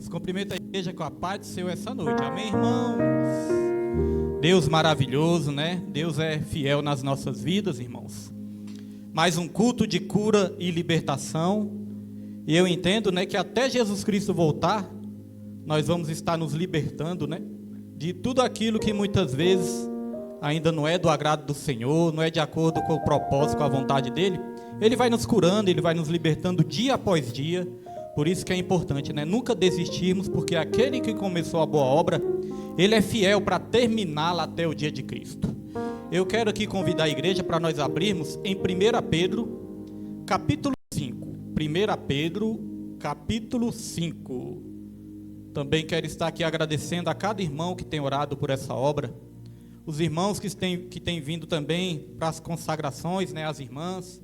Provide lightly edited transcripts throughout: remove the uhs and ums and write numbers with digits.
Deus. Cumprimento a igreja com a paz do Senhor essa noite. Amém, irmãos? Deus maravilhoso, né? Deus é fiel nas nossas vidas, irmãos. Mais um culto de cura e libertação. E eu entendo, né, que até Jesus Cristo voltar, nós vamos estar nos libertando, né, de tudo aquilo que muitas vezes ainda não é do agrado do Senhor, não é de acordo com o propósito, com a vontade dele. Ele vai nos curando, ele vai nos libertando dia após dia. Por isso que é importante, né? Nunca desistirmos, porque aquele que começou a boa obra, ele é fiel para terminá-la até o dia de Cristo. Eu quero aqui convidar a igreja para nós abrirmos em 1 Pedro, capítulo 5. 1 Pedro, capítulo 5. Também quero estar aqui agradecendo a cada irmão que tem orado por essa obra. Os irmãos que têm vindo também para as consagrações, né? As irmãs.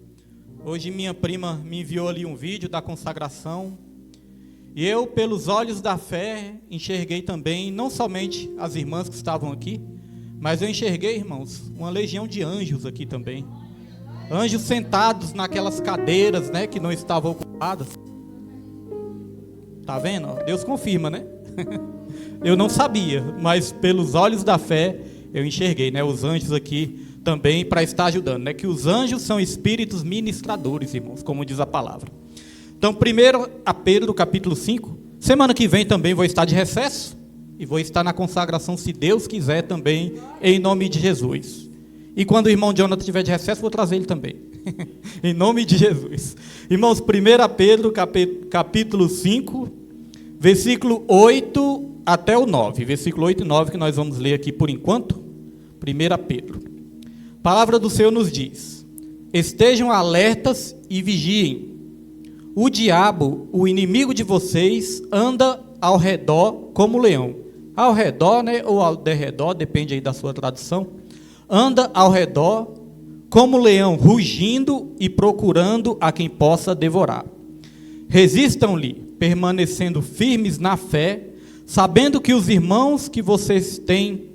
Hoje minha prima me enviou ali um vídeo da consagração. E eu, pelos olhos da fé, enxerguei também, não somente as irmãs que estavam aqui, mas eu enxerguei, irmãos, uma legião de anjos aqui também. Anjos sentados naquelas cadeiras, né, que não estavam ocupadas. Tá vendo? Deus confirma, né? Eu não sabia, mas pelos olhos da fé, eu enxerguei, né, os anjos aqui também para estar ajudando, né? Que os anjos são espíritos ministradores, irmãos, como diz a palavra. Então, 1 Pedro, capítulo 5. Semana que vem também vou estar de recesso e vou estar na consagração, se Deus quiser também, em nome de Jesus. E quando o irmão Jonathan estiver de recesso, vou trazer ele também. Em nome de Jesus. Irmãos, 1 Pedro, capítulo 5, versículo 8 até o 9. Versículo 8 e 9 que nós vamos ler aqui por enquanto. 1 Pedro. A palavra do Senhor nos diz: estejam alertas e vigiem. O diabo, o inimigo de vocês, anda ao redor como leão. Ao redor, né, ou ao derredor, depende aí da sua tradução. Anda ao redor como leão, rugindo e procurando a quem possa devorar. Resistam-lhe, permanecendo firmes na fé, sabendo que os irmãos que vocês têm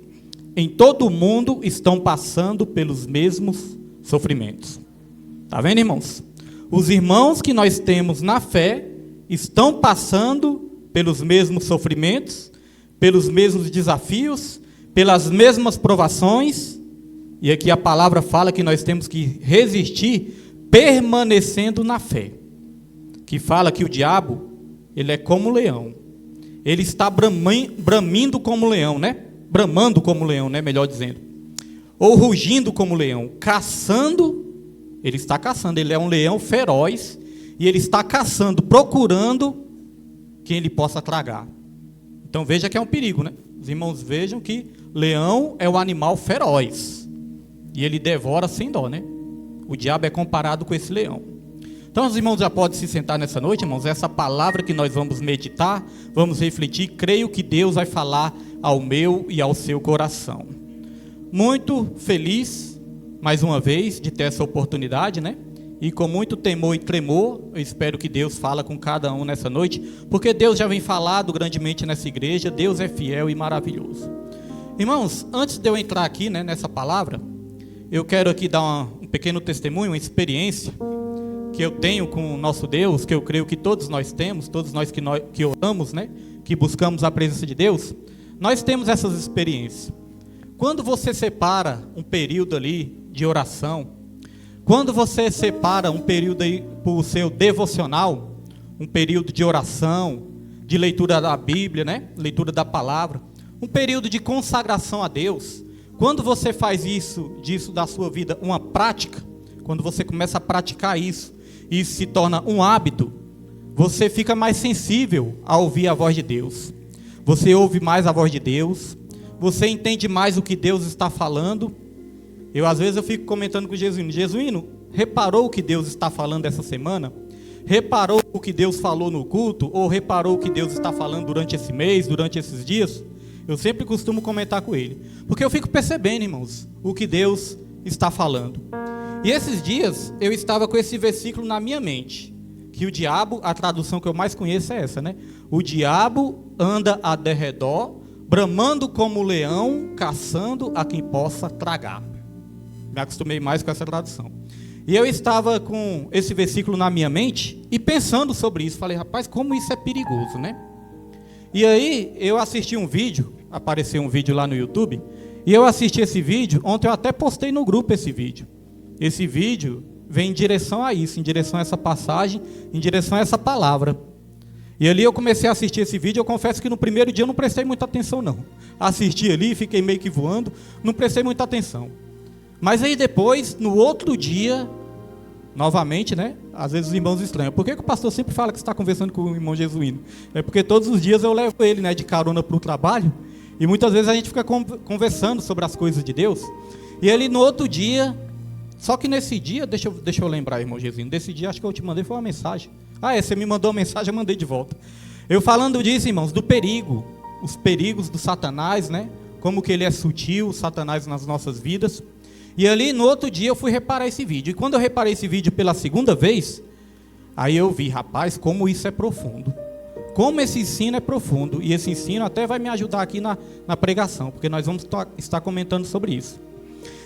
em todo o mundo estão passando pelos mesmos sofrimentos. Está vendo, irmãos? Os irmãos que nós temos na fé estão passando pelos mesmos sofrimentos, pelos mesmos desafios, pelas mesmas provações. E aqui a palavra fala que nós temos que resistir permanecendo na fé. Que fala que o diabo, ele é como um leão. Ele está bramindo como leão, né? Bramando como leão, né? Melhor dizendo. Ou rugindo como leão. Caçando, ele está caçando. Ele é um leão feroz. E ele está caçando, procurando quem ele possa tragar. Então veja que é um perigo, né? Os irmãos vejam que leão é um animal feroz. E ele devora sem dó, né? O diabo é comparado com esse leão. Então os irmãos já podem se sentar nessa noite, irmãos. Essa palavra que nós vamos meditar, vamos refletir. Creio que Deus vai falar ao meu e ao seu coração. Muito feliz, mais uma vez, de ter essa oportunidade, né? E com muito temor e tremor, eu espero que Deus fala com cada um nessa noite, porque Deus já vem falado grandemente nessa igreja. Deus é fiel e maravilhoso. Irmãos, antes de eu entrar aqui, né, nessa palavra, eu quero aqui dar um pequeno testemunho, uma experiência que eu tenho com o nosso Deus, que eu creio que todos nós temos, todos nós que oramos, né, que buscamos a presença de Deus, nós temos essas experiências. Quando você separa um período ali de oração, quando você separa um período aí para o seu devocional, um período de oração, de leitura da Bíblia, né, leitura da palavra, um período de consagração a Deus, quando você faz disso da sua vida uma prática, quando você começa a praticar isso, e isso se torna um hábito, você fica mais sensível a ouvir a voz de Deus. Você ouve mais a voz de Deus, você entende mais o que Deus está falando. Às vezes eu fico comentando com o Jesuíno: Jesuíno, reparou o que Deus está falando essa semana? Reparou o que Deus falou no culto? Ou reparou o que Deus está falando durante esse mês, durante esses dias? Eu sempre costumo comentar com ele, porque eu fico percebendo, irmãos, o que Deus está falando. E esses dias eu estava com esse versículo na minha mente, que o diabo, a tradução que eu mais conheço é essa, né? O diabo anda a derredor, bramando como leão, caçando a quem possa tragar. Me acostumei mais com essa tradução. E eu estava com esse versículo na minha mente e pensando sobre isso. Falei, rapaz, como isso é perigoso, né? E aí eu assisti um vídeo, apareceu um vídeo lá no YouTube, e eu assisti esse vídeo, ontem eu até postei no grupo esse vídeo. Esse vídeo vem em direção a isso, em direção a essa passagem, em direção a essa palavra. E ali eu comecei a assistir esse vídeo, eu confesso que no primeiro dia eu não prestei muita atenção não. Assisti ali, fiquei meio que voando, não prestei muita atenção. Mas aí depois, no outro dia, novamente, né? Às vezes os irmãos estranham. Por que o pastor sempre fala que está conversando com o irmão Jesuíno? É porque todos os dias eu levo ele, né, de carona para o trabalho, e muitas vezes a gente fica conversando sobre as coisas de Deus. E ele no outro dia, só que nesse dia, deixa eu lembrar, irmão Jesuíno, desse dia acho que eu te mandei foi uma mensagem. Você me mandou uma mensagem, eu mandei de volta. Eu falando disso, irmãos, do perigo, os perigos do Satanás, né? Como que ele é sutil, o Satanás nas nossas vidas. E ali no outro dia eu fui reparar esse vídeo. E quando eu reparei esse vídeo pela segunda vez, aí eu vi, rapaz, como isso é profundo. Como esse ensino é profundo. E esse ensino até vai me ajudar aqui na pregação, porque nós vamos estar comentando sobre isso.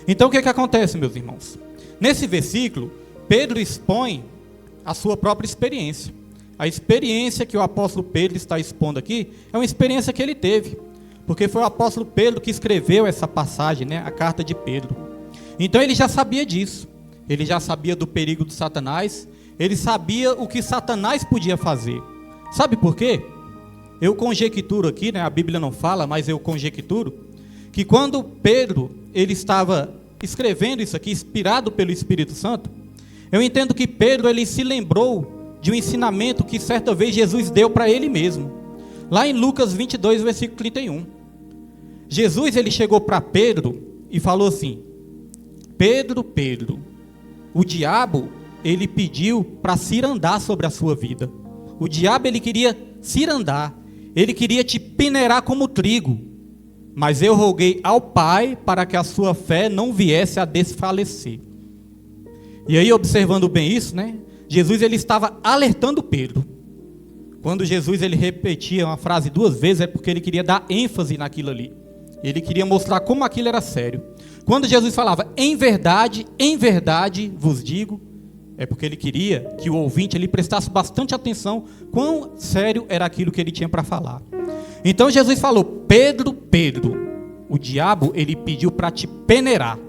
Então o que acontece, meus irmãos? Nesse versículo, Pedro expõe a sua própria experiência. A experiência que o apóstolo Pedro está expondo aqui é uma experiência que ele teve, porque foi o apóstolo Pedro que escreveu essa passagem, né, a carta de Pedro. Então ele já sabia disso, ele já sabia do perigo do Satanás, ele sabia o que Satanás podia fazer. Sabe por quê? Eu conjecturo aqui, né, a Bíblia não fala, mas eu conjecturo, que quando Pedro ele estava escrevendo isso aqui, inspirado pelo Espírito Santo, eu entendo que Pedro ele se lembrou de um ensinamento que certa vez Jesus deu para ele mesmo. Lá em Lucas 22, versículo 31. Jesus ele chegou para Pedro e falou assim: Pedro, Pedro, o diabo ele pediu para cirandar sobre a sua vida. O diabo ele queria cirandar, ele queria te peneirar como trigo. Mas eu roguei ao Pai para que a sua fé não viesse a desfalecer. E aí, observando bem isso, né? Jesus ele estava alertando Pedro. Quando Jesus ele repetia uma frase 2 vezes, é porque ele queria dar ênfase naquilo ali. Ele queria mostrar como aquilo era sério. Quando Jesus falava, em verdade vos digo, é porque ele queria que o ouvinte ele prestasse bastante atenção quão sério era aquilo que ele tinha para falar. Então Jesus falou: Pedro, Pedro, o diabo ele pediu para te peneirar.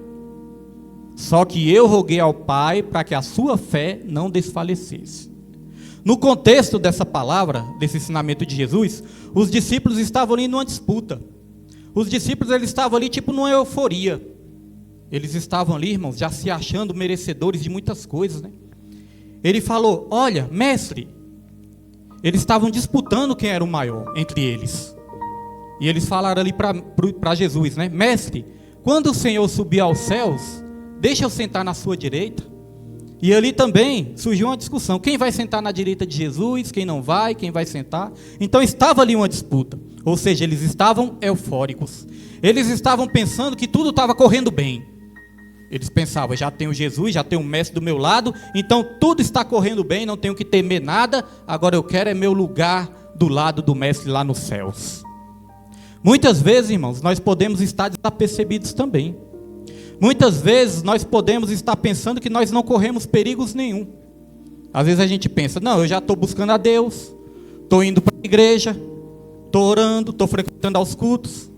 Só que eu roguei ao Pai para que a sua fé não desfalecesse. No contexto dessa palavra, desse ensinamento de Jesus, os discípulos estavam ali numa disputa. Os discípulos eles estavam ali tipo numa euforia. Eles estavam ali, irmãos, já se achando merecedores de muitas coisas, né? Ele falou: olha, mestre, eles estavam disputando quem era o maior entre eles. E eles falaram ali para Jesus, né? Mestre, quando o Senhor subir aos céus, deixa eu sentar na sua direita. E ali também surgiu uma discussão. Quem vai sentar na direita de Jesus? Quem não vai? Quem vai sentar? Então estava ali uma disputa. Ou seja, eles estavam eufóricos. Eles estavam pensando que tudo estava correndo bem. Eles pensavam, já tenho Jesus, já tenho o mestre do meu lado, então tudo está correndo bem, não tenho que temer nada, agora eu quero é meu lugar do lado do mestre lá nos céus. Muitas vezes, irmãos, nós podemos estar desapercebidos também. Muitas vezes nós podemos estar pensando que nós não corremos perigos nenhum. Às vezes a gente pensa, não, eu já estou buscando a Deus, estou indo para a igreja, estou orando, estou frequentando aos cultos.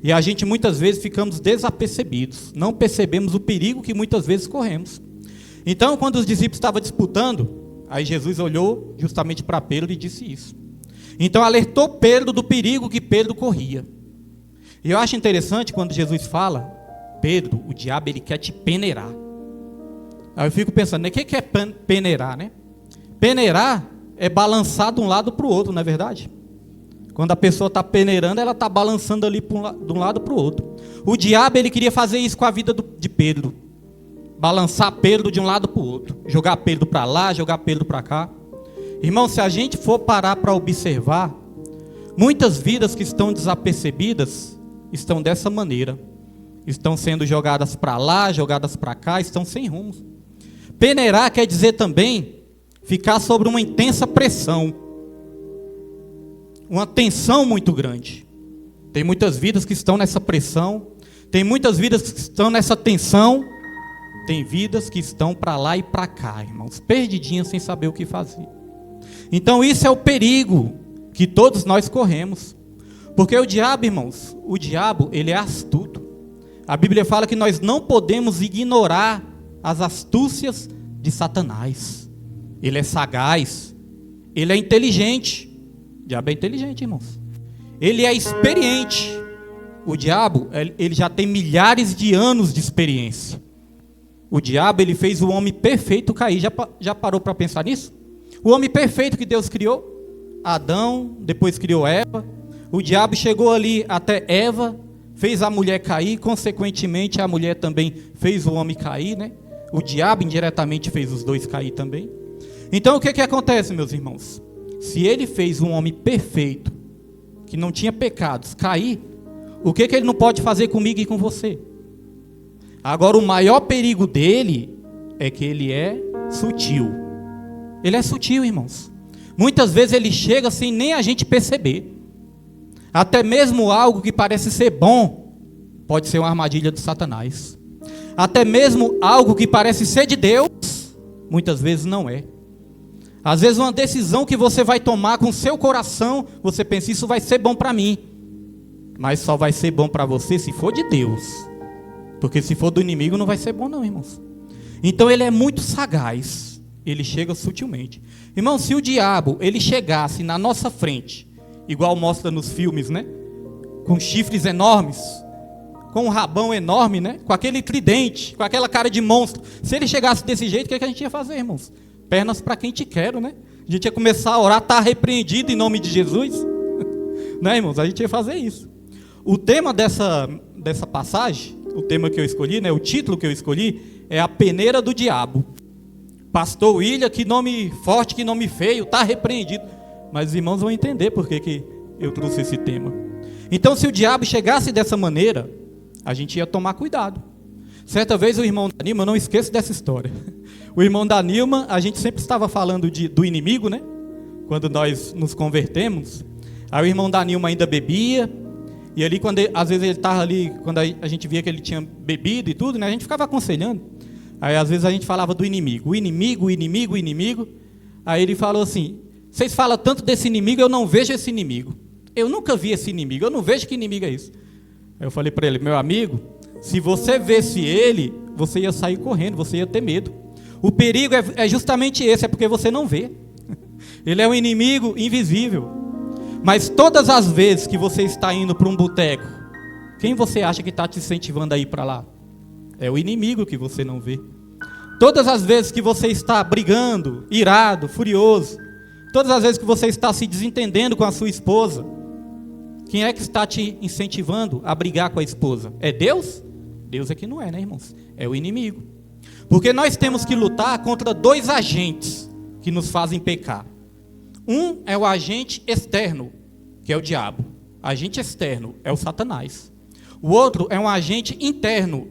E a gente muitas vezes ficamos desapercebidos, não percebemos o perigo que muitas vezes corremos. Então quando os discípulos estavam disputando, aí Jesus olhou justamente para Pedro e disse isso. Então alertou Pedro do perigo que Pedro corria. E eu acho interessante quando Jesus fala: Pedro, o diabo ele quer te peneirar. Aí eu fico pensando, né, o que é peneirar, né? Peneirar é balançar de um lado para o outro, não é verdade? Quando a pessoa está peneirando, ela está balançando ali de um lado para o outro. O diabo ele queria fazer isso com a vida de Pedro. Balançar Pedro de um lado para o outro. Jogar Pedro para lá, jogar Pedro para cá. Irmão, se a gente for parar para observar, muitas vidas que estão desapercebidas estão dessa maneira. Estão sendo jogadas para lá, jogadas para cá, estão sem rumo. Peneirar quer dizer também ficar sobre uma intensa pressão. Uma tensão muito grande. Tem muitas vidas que estão nessa pressão. Tem muitas vidas que estão nessa tensão. Tem vidas que estão para lá e para cá, irmãos. Perdidinhas sem saber o que fazer. Então isso é o perigo que todos nós corremos. Porque o diabo, irmãos, ele é astuto. A Bíblia fala que nós não podemos ignorar as astúcias de Satanás. Ele é sagaz, ele é inteligente. O diabo é inteligente, irmãos. Ele é experiente. O diabo, ele já tem milhares de anos de experiência. O diabo, ele fez o homem perfeito cair. Já parou para pensar nisso? O homem perfeito que Deus criou, Adão, depois criou Eva. O diabo chegou ali até Eva, fez a mulher cair, consequentemente a mulher também fez o homem cair, né? O diabo indiretamente fez os dois cair também. Então o que acontece, meus irmãos? Se ele fez um homem perfeito, que não tinha pecados, cair, o que ele não pode fazer comigo e com você? Agora o maior perigo dele é que ele é sutil. Ele é sutil, irmãos. Muitas vezes ele chega sem nem a gente perceber. Até mesmo algo que parece ser bom, pode ser uma armadilha de Satanás. Até mesmo algo que parece ser de Deus, muitas vezes não é. Às vezes uma decisão que você vai tomar com o seu coração, você pensa, isso vai ser bom para mim. Mas só vai ser bom para você se for de Deus. Porque se for do inimigo não vai ser bom não, irmãos. Então ele é muito sagaz. Ele chega sutilmente. Irmão, se o diabo, ele chegasse na nossa frente, igual mostra nos filmes, né? Com chifres enormes, com um rabão enorme, né? Com aquele tridente, com aquela cara de monstro. Se ele chegasse desse jeito, o que a gente ia fazer, irmãos? Pernas para quem te quero, né? A gente ia começar a orar, tá repreendido em nome de Jesus. Né, irmãos? A gente ia fazer isso. O tema dessa passagem, o tema que eu escolhi, né? O título que eu escolhi é A Peneira do Diabo. Pastor William, que nome forte, que nome feio, tá repreendido. Mas os irmãos vão entender por que eu trouxe esse tema. Então, se o diabo chegasse dessa maneira, a gente ia tomar cuidado. Certa vez o irmão Danilma, eu não esqueço dessa história. O irmão Danilma, a gente sempre estava falando do inimigo, né? Quando nós nos convertemos. Aí o irmão Danilma ainda bebia. E ali, às vezes ele estava ali, quando a gente via que ele tinha bebido e tudo, né? A gente ficava aconselhando. Aí às vezes a gente falava do inimigo. O inimigo, o inimigo, o inimigo. Aí ele falou assim, vocês falam tanto desse inimigo, eu não vejo esse inimigo. Eu nunca vi esse inimigo, eu não vejo que inimigo é isso. Aí eu falei para ele, meu amigo, se você visse ele, você ia sair correndo, você ia ter medo. O perigo é justamente esse, é porque você não vê. Ele é um inimigo invisível. Mas todas as vezes que você está indo para um boteco, quem você acha que está te incentivando a ir para lá? É o inimigo que você não vê. Todas as vezes que você está brigando, irado, furioso, todas as vezes que você está se desentendendo com a sua esposa, quem é que está te incentivando a brigar com a esposa? É Deus? Deus é que não é, né, irmãos? É o inimigo. Porque nós temos que lutar contra dois agentes que nos fazem pecar. Um é o agente externo, que é o diabo. Agente externo é o Satanás. O outro é um agente interno.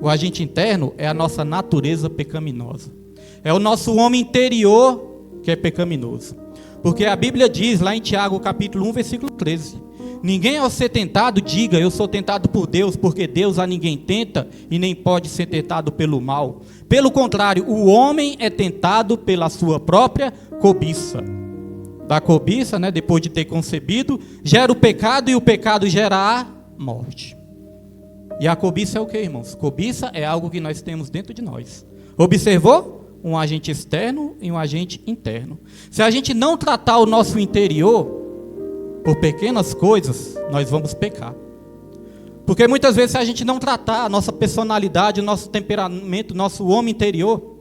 O agente interno é a nossa natureza pecaminosa. É o nosso homem interior que é pecaminoso. Porque a Bíblia diz lá em Tiago capítulo 1, versículo 13: ninguém ao ser tentado diga, eu sou tentado por Deus, porque Deus a ninguém tenta e nem pode ser tentado pelo mal. Pelo contrário, o homem é tentado pela sua própria cobiça. Da cobiça, né, depois de ter concebido, gera o pecado e o pecado gera a morte. E a cobiça é o que, irmãos? Cobiça é algo que nós temos dentro de nós. Observou? Um agente externo e um agente interno. Se a gente não tratar o nosso interior por pequenas coisas, nós vamos pecar. Porque muitas vezes, se a gente não tratar a nossa personalidade, o nosso temperamento, o nosso homem interior,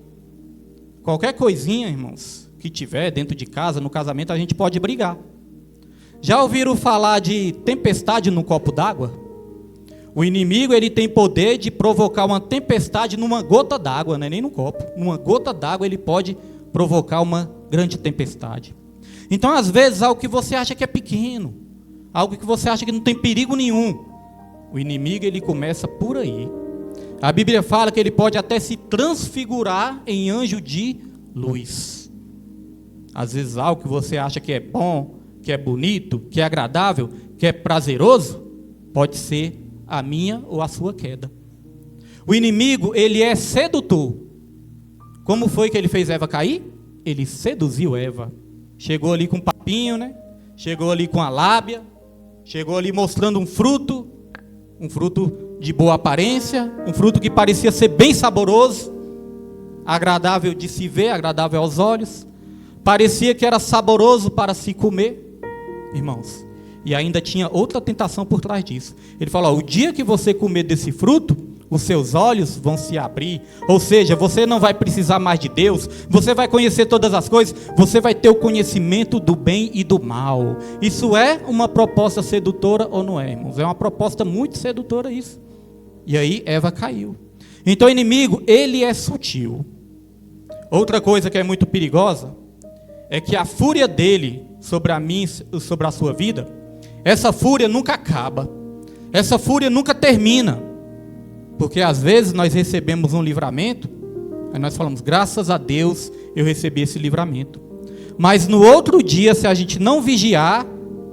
qualquer coisinha, irmãos, que tiver dentro de casa, no casamento, a gente pode brigar. Já ouviram falar de tempestade num copo d'água? O inimigo, ele tem poder de provocar uma tempestade numa gota d'água, não é nem no copo. Numa gota d'água ele pode provocar uma grande tempestade. Então, às vezes, algo que você acha que é pequeno, algo que você acha que não tem perigo nenhum, o inimigo, ele começa por aí. A Bíblia fala que ele pode até se transfigurar em anjo de luz. Às vezes algo que você acha que é bom, que é bonito, que é agradável, que é prazeroso, pode ser a minha ou a sua queda. O inimigo, ele é sedutor. Como foi que ele fez Eva cair? Ele seduziu Eva. Chegou ali com um papinho, né? chegou ali com a lábia, chegou ali mostrando um fruto de boa aparência, um fruto que parecia ser bem saboroso, agradável de se ver, agradável aos olhos, parecia que era saboroso para se comer, irmãos. E ainda tinha outra tentação por trás disso. Ele falou: o dia que você comer desse fruto, os seus olhos vão se abrir, ou seja, você não vai precisar mais de Deus, você vai conhecer todas as coisas, você vai ter o conhecimento do bem e do mal. Isso é uma proposta sedutora ou não é, irmãos? É uma proposta muito sedutora isso. E aí Eva caiu. Então o inimigo, ele é sutil. Outra coisa que é muito perigosa é que a fúria dele sobre a mim, sobre a sua vida, essa fúria nunca acaba, essa fúria nunca termina. Porque às vezes nós recebemos um livramento, aí nós falamos: graças a Deus eu recebi esse livramento. Mas no outro dia, se a gente não vigiar,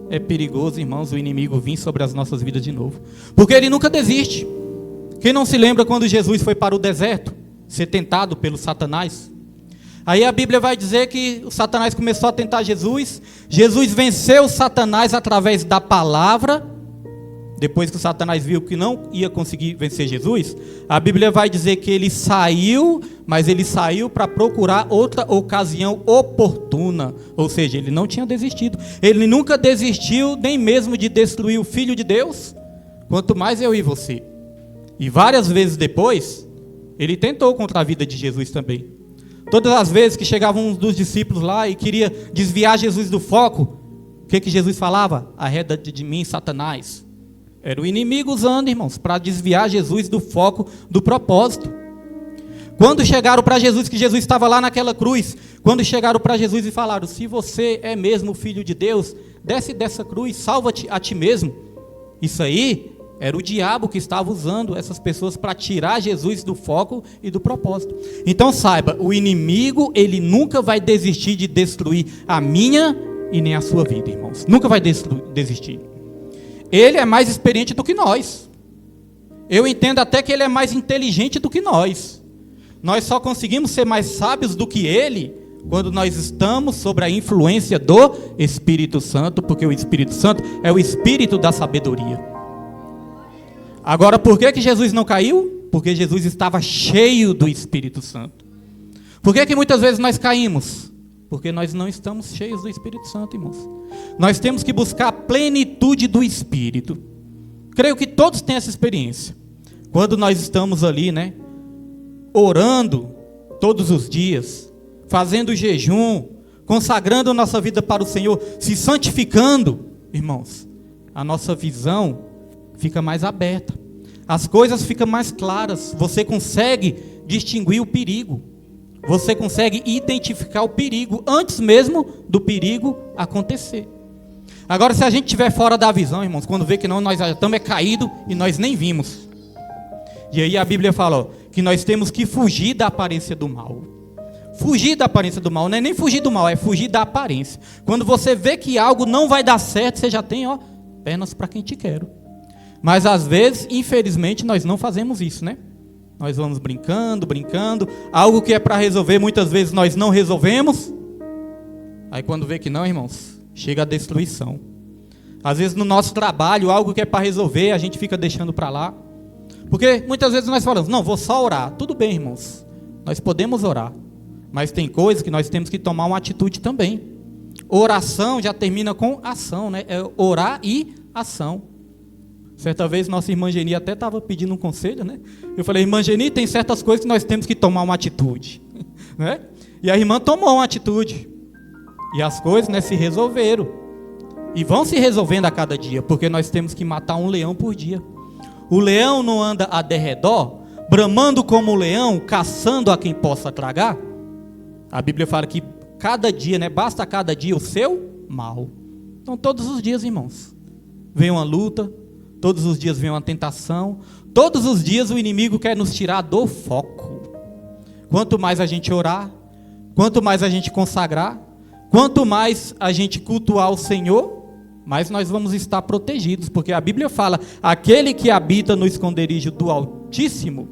é perigoso, irmãos, o inimigo vir sobre as nossas vidas de novo. Porque ele nunca desiste. Quem não se lembra quando Jesus foi para o deserto, ser tentado pelo Satanás? Aí a Bíblia vai dizer que o Satanás começou a tentar Jesus. Jesus venceu o Satanás através da palavra. Depois que o Satanás viu que não ia conseguir vencer Jesus, a Bíblia vai dizer que ele saiu, mas ele saiu para procurar outra ocasião oportuna. Ou seja, ele não tinha desistido. Ele nunca desistiu nem mesmo de destruir o Filho de Deus, quanto mais eu e você. E várias vezes depois, ele tentou contra a vida de Jesus também. Todas as vezes que chegava um dos discípulos lá e queria desviar Jesus do foco, o que Jesus falava? Arreda de mim, Satanás. Era o inimigo usando, irmãos, para desviar Jesus do foco, do propósito. Quando chegaram para Jesus, que Jesus estava lá naquela cruz, quando chegaram para Jesus e falaram: se você é mesmo o Filho de Deus, desce dessa cruz, salva-te a ti mesmo. Isso aí era o diabo que estava usando essas pessoas para tirar Jesus do foco e do propósito. Então saiba, o inimigo, ele nunca vai desistir de destruir a minha e nem a sua vida, irmãos. Nunca vai desistir. Ele é mais experiente do que nós. Eu entendo até que ele é mais inteligente do que nós. Nós só conseguimos ser mais sábios do que ele quando nós estamos sob a influência do Espírito Santo, porque o Espírito Santo é o Espírito da sabedoria. Agora, por que Jesus não caiu? Porque Jesus estava cheio do Espírito Santo. Por que muitas vezes nós caímos? Porque nós não estamos cheios do Espírito Santo, irmãos. Nós temos que buscar a plenitude do Espírito. Creio que todos têm essa experiência. Quando nós estamos ali, orando todos os dias, fazendo jejum, consagrando nossa vida para o Senhor, se santificando, irmãos, a nossa visão fica mais aberta. As coisas ficam mais claras. Você consegue distinguir o perigo. Você consegue identificar o perigo antes mesmo do perigo acontecer. Agora, se a gente estiver fora da visão, irmãos, quando vê que não, nós já estamos caídos e nós nem vimos. E aí a Bíblia fala que nós temos que fugir da aparência do mal. Fugir da aparência do mal, não é nem fugir do mal, é fugir da aparência. Quando você vê que algo não vai dar certo, você já tem pernas para quem te quero. Mas às vezes, infelizmente, nós não fazemos isso, Nós vamos brincando, algo que é para resolver, muitas vezes nós não resolvemos. Aí quando vê que não, irmãos, chega a destruição. Às vezes no nosso trabalho, algo que é para resolver, a gente fica deixando para lá. Porque muitas vezes nós falamos: não, vou só orar. Tudo bem, irmãos, nós podemos orar. Mas tem coisas que nós temos que tomar uma atitude também. Oração já termina com ação, É orar e ação. Certa vez nossa irmã Geni até estava pedindo um conselho, Eu falei: irmã Geni, tem certas coisas que nós temos que tomar uma atitude, E a irmã tomou uma atitude. E as coisas, se resolveram. E vão se resolvendo a cada dia, porque nós temos que matar um leão por dia. O leão não anda a derredor, bramando como o leão, caçando a quem possa tragar. A Bíblia fala que cada dia, basta cada dia o seu mal. Então todos os dias, irmãos, vem uma luta. Todos os dias vem uma tentação. Todos os dias o inimigo quer nos tirar do foco. Quanto mais a gente orar, quanto mais a gente consagrar, quanto mais a gente cultuar o Senhor, mais nós vamos estar protegidos. Porque a Bíblia fala: aquele que habita no esconderijo do Altíssimo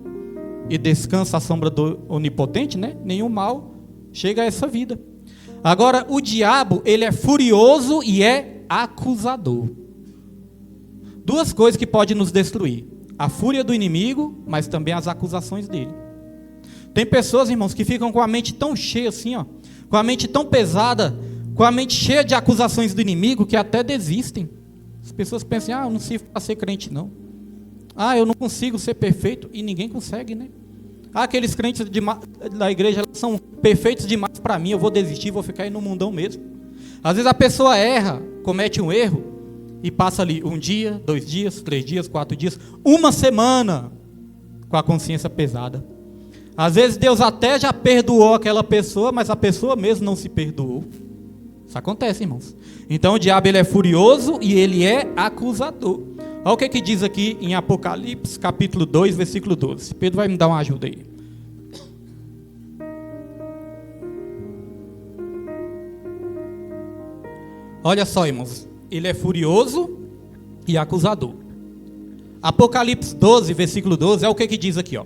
e descansa à sombra do Onipotente, nenhum mal chega a essa vida. Agora, o diabo, ele é furioso e é acusador. Duas coisas que podem nos destruir: a fúria do inimigo, mas também as acusações dele. Tem pessoas, irmãos, que ficam com a mente tão cheia assim, ó, com a mente tão pesada, com a mente cheia de acusações do inimigo, que até desistem. As pessoas pensam: eu não sirvo para ser crente não. Eu não consigo ser perfeito. E ninguém consegue, né? Aqueles crentes da igreja são perfeitos demais para mim, eu vou desistir, vou ficar aí no mundão mesmo. Às vezes a pessoa erra, comete um erro, e passa ali 1 dia, 2 dias, 3 dias, 4 dias, 1 semana com a consciência pesada. Às vezes Deus até já perdoou aquela pessoa, mas a pessoa mesmo não se perdoou. Isso acontece, irmãos. Então o diabo, ele é furioso e ele é acusador. Olha o que diz aqui em Apocalipse, capítulo 2, versículo 12. Pedro vai me dar uma ajuda aí. Olha só, irmãos. Ele é furioso e acusador. Apocalipse 12, versículo 12, é o que diz aqui, ó.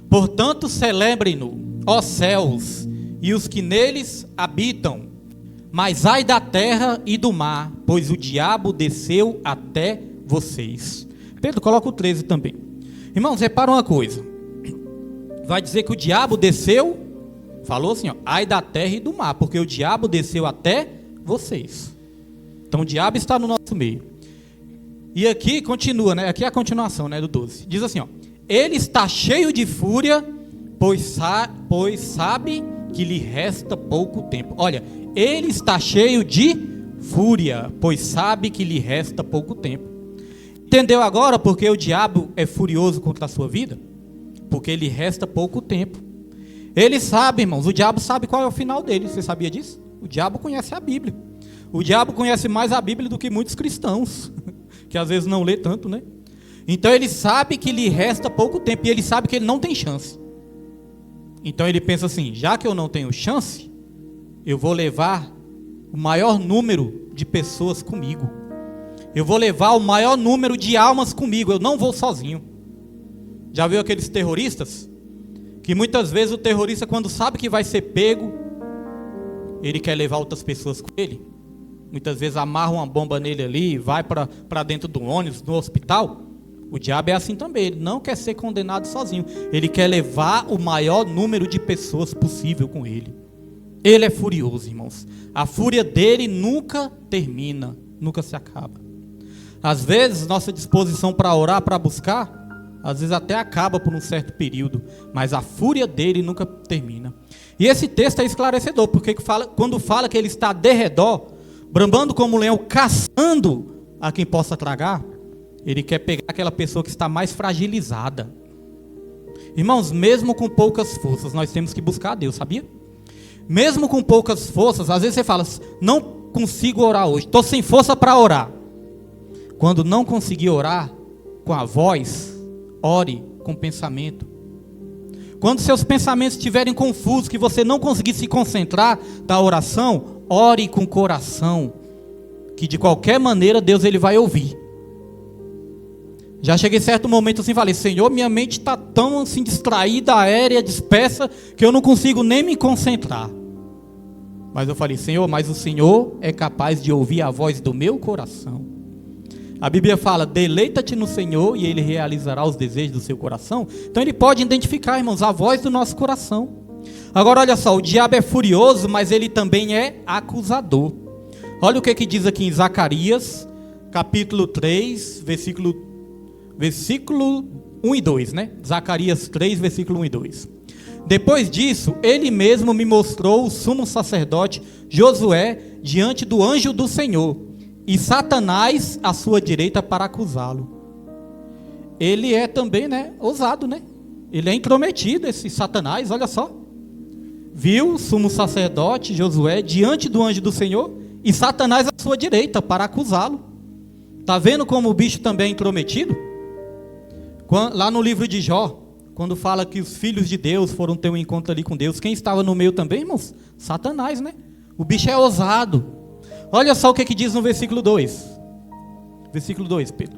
Portanto, celebrem-no, ó céus, e os que neles habitam. Mas ai da terra e do mar, pois o diabo desceu até vocês. Pedro, coloca o 13 também. Irmãos, repara uma coisa. Vai dizer que o diabo desceu, falou assim, ó, ai da terra e do mar, porque o diabo desceu até vocês. Então o diabo está no nosso meio. E aqui continua, né? Aqui é a continuação, né, do 12. Diz assim, ó, ele está cheio de fúria, pois sabe que lhe resta pouco tempo. Olha, ele está cheio de fúria, pois sabe que lhe resta pouco tempo. Entendeu agora porque o diabo é furioso contra a sua vida? Porque lhe resta pouco tempo. Ele sabe, irmãos, o diabo sabe qual é o final dele. Você sabia disso? O diabo conhece a Bíblia. O diabo conhece mais a Bíblia do que muitos cristãos, que às vezes não lê tanto, né? Então ele sabe que lhe resta pouco tempo e ele sabe que ele não tem chance. Então ele pensa assim, já que eu não tenho chance, eu vou levar o maior número de pessoas comigo. Eu vou levar o maior número de almas comigo, eu não vou sozinho. Já viu aqueles terroristas? Que muitas vezes o terrorista, quando sabe que vai ser pego, ele quer levar outras pessoas com ele. Muitas vezes amarra uma bomba nele ali, vai para dentro do ônibus, no hospital. O diabo é assim também, ele não quer ser condenado sozinho. Ele quer levar o maior número de pessoas possível com ele. Ele é furioso, irmãos. A fúria dele nunca termina, nunca se acaba. Às vezes, nossa disposição para orar, para buscar, às vezes até acaba por um certo período, mas a fúria dele nunca termina. E esse texto é esclarecedor, porque quando fala que ele está de redor, brambando como um leão, caçando a quem possa tragar, ele quer pegar aquela pessoa que está mais fragilizada. Irmãos, mesmo com poucas forças, nós temos que buscar a Deus, sabia? Mesmo com poucas forças, às vezes você fala, não consigo orar hoje, estou sem força para orar. Quando não conseguir orar com a voz, ore com pensamento. Quando seus pensamentos estiverem confusos, que você não conseguir se concentrar da oração, ore com o coração, que de qualquer maneira Deus ele vai ouvir. Já cheguei em certo momento assim, falei, Senhor, minha mente está tão assim distraída, aérea, dispersa, que eu não consigo nem me concentrar. Mas eu falei, Senhor, mas o Senhor é capaz de ouvir a voz do meu coração. A Bíblia fala, deleita-te no Senhor e Ele realizará os desejos do seu coração. Então Ele pode identificar, irmãos, a voz do nosso coração. Agora olha só, o diabo é furioso, mas ele também é acusador. Olha o que diz aqui em Zacarias, capítulo 3, versículo 1 e 2, né? Zacarias 3, versículo 1 e 2. Depois disso, ele mesmo me mostrou o sumo sacerdote Josué diante do anjo do Senhor, e Satanás à sua direita para acusá-lo. Ele é também, né, ousado, né? Ele é intrometido, esse Satanás, olha só. Viu o sumo sacerdote Josué diante do anjo do Senhor e Satanás à sua direita para acusá-lo. Está vendo como o bicho também é intrometido? Lá no livro de Jó, quando fala que os filhos de Deus foram ter um encontro ali com Deus, quem estava no meio também, irmãos? Satanás, né? O bicho é ousado. Olha só o que diz no versículo 2. Versículo 2, Pedro.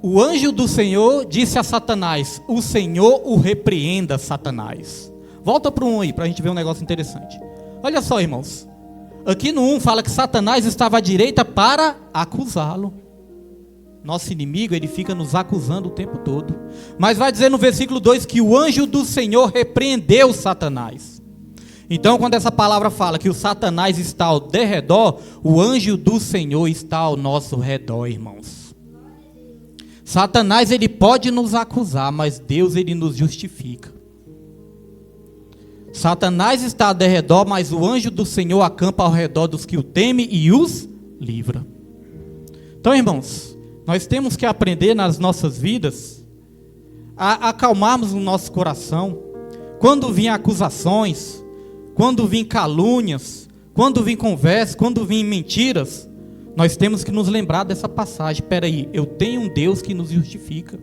O anjo do Senhor disse a Satanás, o Senhor o repreenda, Satanás. Volta para um aí, para a gente ver um negócio interessante. Olha só, irmãos. Aqui no 1 fala que Satanás estava à direita para acusá-lo. Nosso inimigo, ele fica nos acusando o tempo todo. Mas vai dizer no versículo 2 que o anjo do Senhor repreendeu Satanás. Então, quando essa palavra fala que o Satanás está ao derredor, o anjo do Senhor está ao nosso redor, irmãos. Satanás, ele pode nos acusar, mas Deus, ele nos justifica. Satanás está ao derredor, mas o anjo do Senhor acampa ao redor dos que o temem e os livra. Então, irmãos, nós temos que aprender nas nossas vidas a acalmarmos o nosso coração. Quando vêm acusações, quando vêm calúnias, quando vêm conversas, quando vêm mentiras, nós temos que nos lembrar dessa passagem. Espera aí, eu tenho um Deus que nos justifica.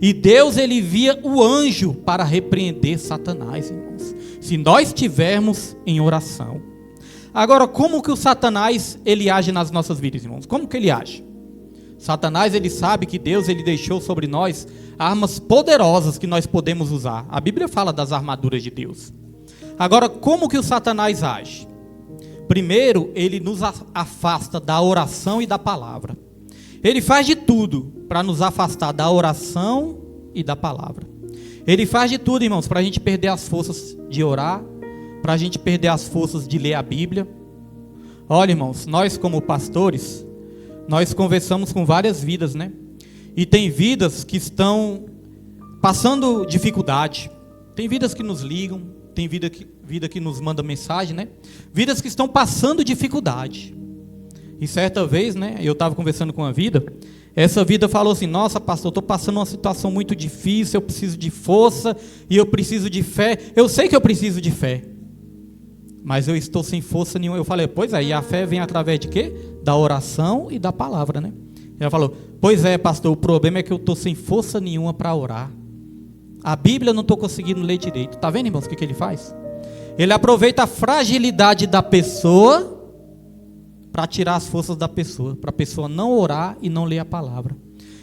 E Deus, ele envia o anjo para repreender Satanás, irmãos. Se nós estivermos em oração. Agora, como que o Satanás, ele age nas nossas vidas, irmãos? Como que ele age? Satanás, ele sabe que Deus, ele deixou sobre nós armas poderosas que nós podemos usar. A Bíblia fala das armaduras de Deus. Agora, como que o Satanás age? Primeiro, ele nos afasta da oração e da palavra. Ele faz de tudo para nos afastar da oração e da palavra. Ele faz de tudo, irmãos, para a gente perder as forças de orar, para a gente perder as forças de ler a Bíblia. Olha, irmãos, nós como pastores, nós conversamos com várias vidas, né? E tem vidas que estão passando dificuldade. Tem vidas que nos ligam, tem vida que nos manda mensagem, né? Vidas que estão passando dificuldade. E certa vez, né, eu estava conversando com uma vida, essa vida falou assim: nossa, pastor, eu estou passando uma situação muito difícil, eu preciso de força e eu preciso de fé. Eu sei que eu preciso de fé, mas eu estou sem força nenhuma. Eu falei: pois é, e a fé vem através de quê? Da oração e da palavra, né? Ela falou: pois é, pastor, o problema é que eu estou sem força nenhuma para orar. A Bíblia eu não estou conseguindo ler direito. Está vendo, irmãos, o que ele faz? Ele aproveita a fragilidade da pessoa para tirar as forças da pessoa, para a pessoa não orar e não ler a palavra.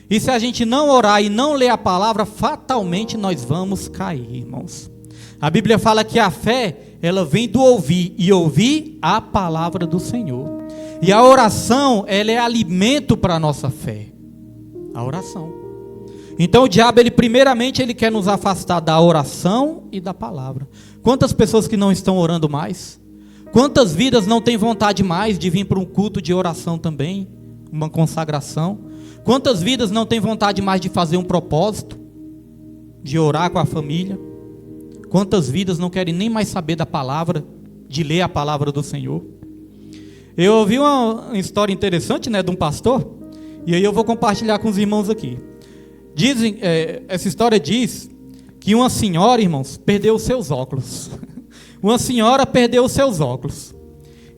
E se a gente não orar e não ler a palavra, fatalmente nós vamos cair, irmãos. A Bíblia fala que a fé, ela vem do ouvir, e ouvir a palavra do Senhor. E a oração, ela é alimento para a nossa fé. A oração. Então o diabo, ele primeiramente, ele quer nos afastar da oração e da palavra. Quantas pessoas que não estão orando mais? Quantas vidas não têm vontade mais de vir para um culto de oração também? Uma consagração? Quantas vidas não têm vontade mais de fazer um propósito? De orar com a família? Quantas vidas não querem nem mais saber da palavra, de ler a palavra do Senhor? Eu ouvi uma história interessante, né, de um pastor, e aí eu vou compartilhar com os irmãos aqui. Essa história diz que uma senhora, irmãos, perdeu os seus óculos. Uma senhora perdeu os seus óculos.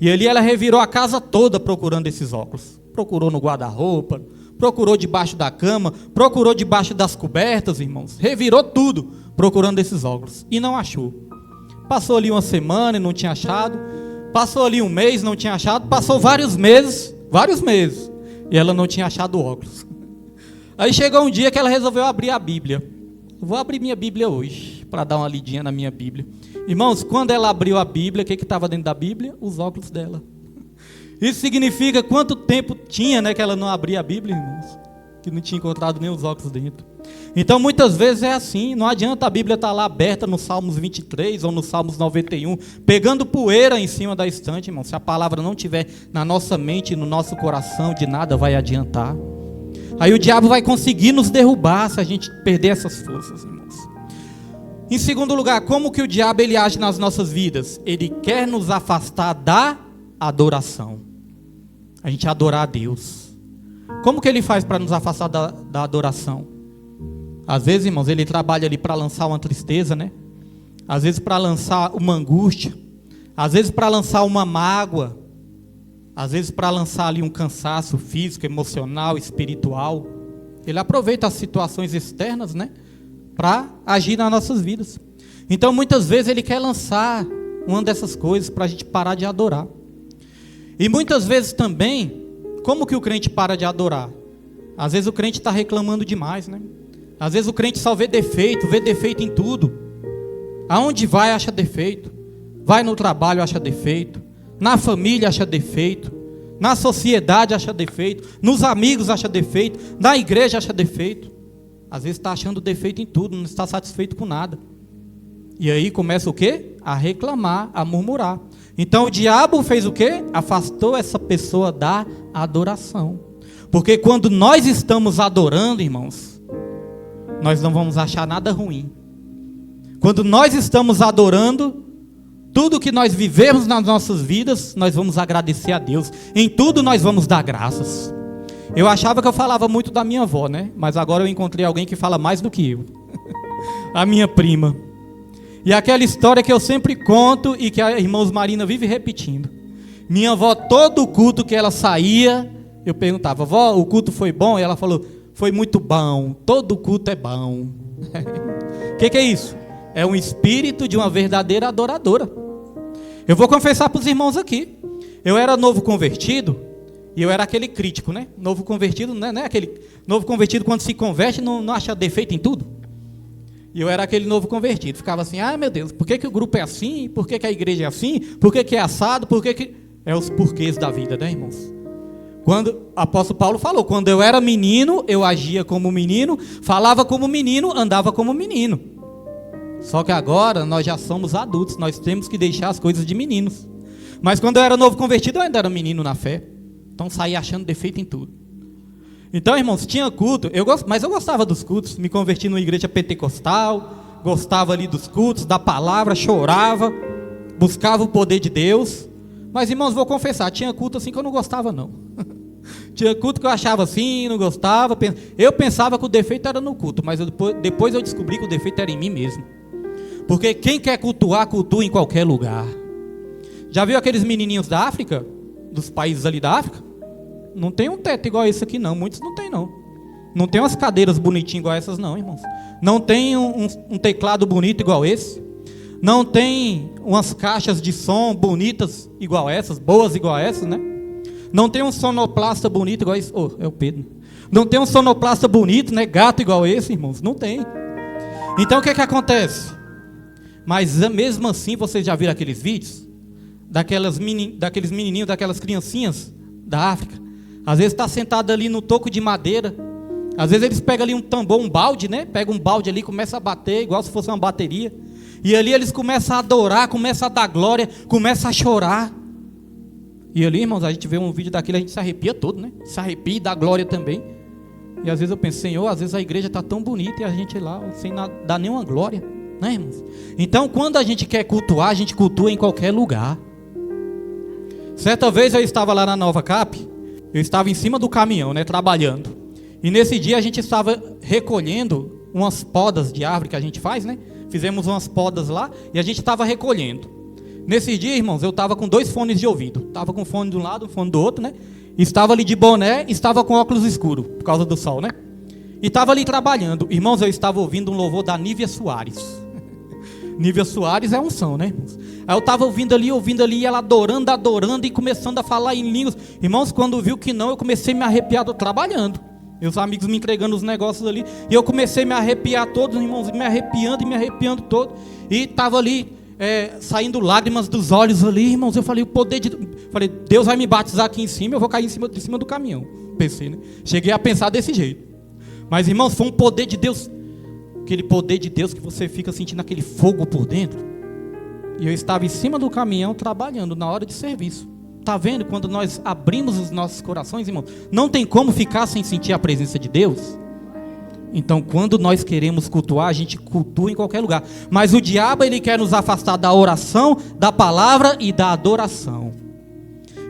E ali ela revirou a casa toda procurando esses óculos. Procurou no guarda-roupa, procurou debaixo da cama, procurou debaixo das cobertas, irmãos. Revirou tudo procurando esses óculos. E não achou. Passou ali uma semana e não tinha achado. Passou ali um mês, não tinha achado. Passou vários meses. E ela não tinha achado óculos. Aí chegou um dia que ela resolveu abrir a Bíblia. Vou abrir minha Bíblia hoje, para dar uma lidinha na minha Bíblia. Irmãos, quando ela abriu a Bíblia, o que estava dentro da Bíblia? Os óculos dela. Isso significa quanto tempo tinha, né, que ela não abria a Bíblia, irmãos? Que não tinha encontrado nem os óculos dentro. Então, muitas vezes é assim. Não adianta a Bíblia estar lá aberta no Salmos 23 ou no Salmos 91, pegando poeira em cima da estante, irmão. Se a palavra não estiver na nossa mente, no nosso coração, de nada vai adiantar. Aí o diabo vai conseguir nos derrubar se a gente perder essas forças, irmãos. Em segundo lugar, como que o diabo, ele age nas nossas vidas? Ele quer nos afastar da adoração. A gente adorar a Deus. Como que ele faz para nos afastar da adoração? Às vezes, irmãos, ele trabalha ali para lançar uma tristeza, né? Às vezes para lançar uma angústia. Às vezes para lançar uma mágoa. Às vezes para lançar ali um cansaço físico, emocional, espiritual. Ele aproveita as situações externas, né, para agir nas nossas vidas. Então muitas vezes ele quer lançar uma dessas coisas para a gente parar de adorar. E muitas vezes também, como que o crente para de adorar? Às vezes o crente está reclamando demais, né? Às vezes o crente só vê defeito em tudo. Aonde vai acha defeito. Vai no trabalho acha defeito. na família acha defeito, na sociedade acha defeito, nos amigos acha defeito, na igreja acha defeito. Às vezes está achando defeito em tudo, não está satisfeito com nada. E aí começa o quê? A reclamar, a murmurar. Então o diabo fez o quê? Afastou essa pessoa da adoração. Porque quando nós estamos adorando, irmãos, nós não vamos achar nada ruim. Quando nós estamos adorando, tudo que nós vivemos nas nossas vidas, nós vamos agradecer a Deus. Em tudo nós vamos dar graças. Eu achava que eu falava muito da minha avó, né? Mas agora eu encontrei alguém que fala mais do que eu. A minha prima. E aquela história que eu sempre conto e que a irmã Marina vive repetindo. Minha avó, todo culto que ela saía, eu perguntava: vó, o culto foi bom? E ela falou: foi muito bom, todo culto é bom. O que é isso? É um espírito de uma verdadeira adoradora. Eu vou confessar para os irmãos aqui. Eu era novo convertido e eu era aquele crítico, né? Novo convertido, né? Aquele novo convertido quando se converte não acha defeito em tudo. E eu era aquele novo convertido. Ficava assim: ah, meu Deus, por que o grupo é assim? Por que a igreja é assim? Por que é assado? Por que... É os porquês da vida, né, irmãos? Quando o apóstolo Paulo falou: quando eu era menino, eu agia como menino, falava como menino, andava como menino. Só que agora nós já somos adultos, nós temos que deixar as coisas de meninos. Mas quando eu era novo convertido, eu ainda era menino na fé. Então saía achando defeito em tudo. Então, irmãos, tinha culto, mas eu gostava dos cultos. Me converti numa igreja pentecostal, gostava ali dos cultos, da palavra, chorava, buscava o poder de Deus. Mas, irmãos, vou confessar, tinha culto assim que eu não gostava não. Tinha culto que eu achava assim, não gostava. Eu pensava que o defeito era no culto, mas depois eu descobri que o defeito era em mim mesmo. Porque quem quer cultuar, cultua em qualquer lugar. Já viu aqueles menininhos da África? Dos países ali da África? Não tem um teto igual esse aqui não, muitos não tem não. Não tem umas cadeiras bonitinhas igual essas não, irmãos. Não tem um teclado bonito igual esse. Não tem umas caixas de som bonitas igual essas, boas igual essas, né? Não tem um sonoplasta bonito igual esse. Oh, é o Pedro. Não tem um sonoplasta bonito, né? Gato igual esse, irmãos. Não tem. Então o que acontece? Mas mesmo assim, vocês já viram aqueles vídeos? Daqueles menininhos, daquelas criancinhas da África. Às vezes está sentado ali no toco de madeira. Às vezes eles pegam ali um tambor, um balde, né? Pegam um balde ali, começam a bater, igual se fosse uma bateria. E ali eles começam a adorar, começam a dar glória, começam a chorar. E ali, irmãos, a gente vê um vídeo daquele, a gente se arrepia todo, né? Se arrepia e dá glória também. E às vezes eu penso: Senhor, às vezes a igreja está tão bonita e a gente lá sem dar nenhuma glória, né, irmãos? Então, quando a gente quer cultuar, a gente cultua em qualquer lugar. Certa vez eu estava lá na Nova Cap, eu estava em cima do caminhão, né, trabalhando. E nesse dia a gente estava recolhendo umas podas de árvore que a gente faz, né? Fizemos umas podas lá e a gente estava recolhendo. Nesse dia, irmãos, eu estava com 2 fones de ouvido. Estava com fone de um lado, fone do outro, né? Estava ali de boné, estava com óculos escuros, por causa do sol, né? E estava ali trabalhando. Irmãos, eu estava ouvindo um louvor da Nívia Soares. Nívia Soares é unção, né, irmãos? Aí eu estava ouvindo ali, e ela adorando e começando a falar em línguas. Irmãos, quando viu que não, eu comecei a me arrepiar, trabalhando. Meus amigos me entregando os negócios ali. E eu comecei a me arrepiar todos, irmãos, me arrepiando todo. E estava ali, saindo lágrimas dos olhos ali, irmãos. Eu falei: o poder de... Falei: Deus vai me batizar aqui em cima, eu vou cair de cima do caminhão. Pensei, né? Cheguei a pensar desse jeito. Mas, irmãos, foi um poder de Deus. Aquele poder de Deus que você fica sentindo aquele fogo por dentro. E eu estava em cima do caminhão trabalhando na hora de serviço. Está vendo? Quando nós abrimos os nossos corações, irmão, não tem como ficar sem sentir a presença de Deus. Então, quando nós queremos cultuar, a gente cultua em qualquer lugar. Mas o diabo, ele quer nos afastar da oração, da palavra e da adoração.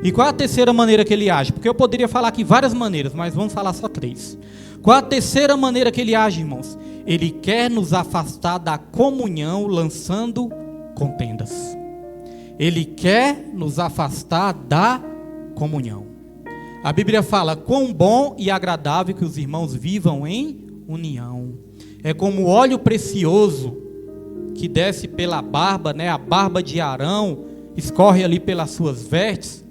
E qual é a terceira maneira que ele age? Porque eu poderia falar aqui várias maneiras, mas vamos falar só 3. Qual é a terceira maneira que ele age, irmãos? Ele quer nos afastar da comunhão, lançando contendas. Ele quer nos afastar da comunhão. A Bíblia fala: quão bom e agradável que os irmãos vivam em união. É como óleo precioso que desce pela barba, né? A barba de Arão escorre ali pelas suas vestes.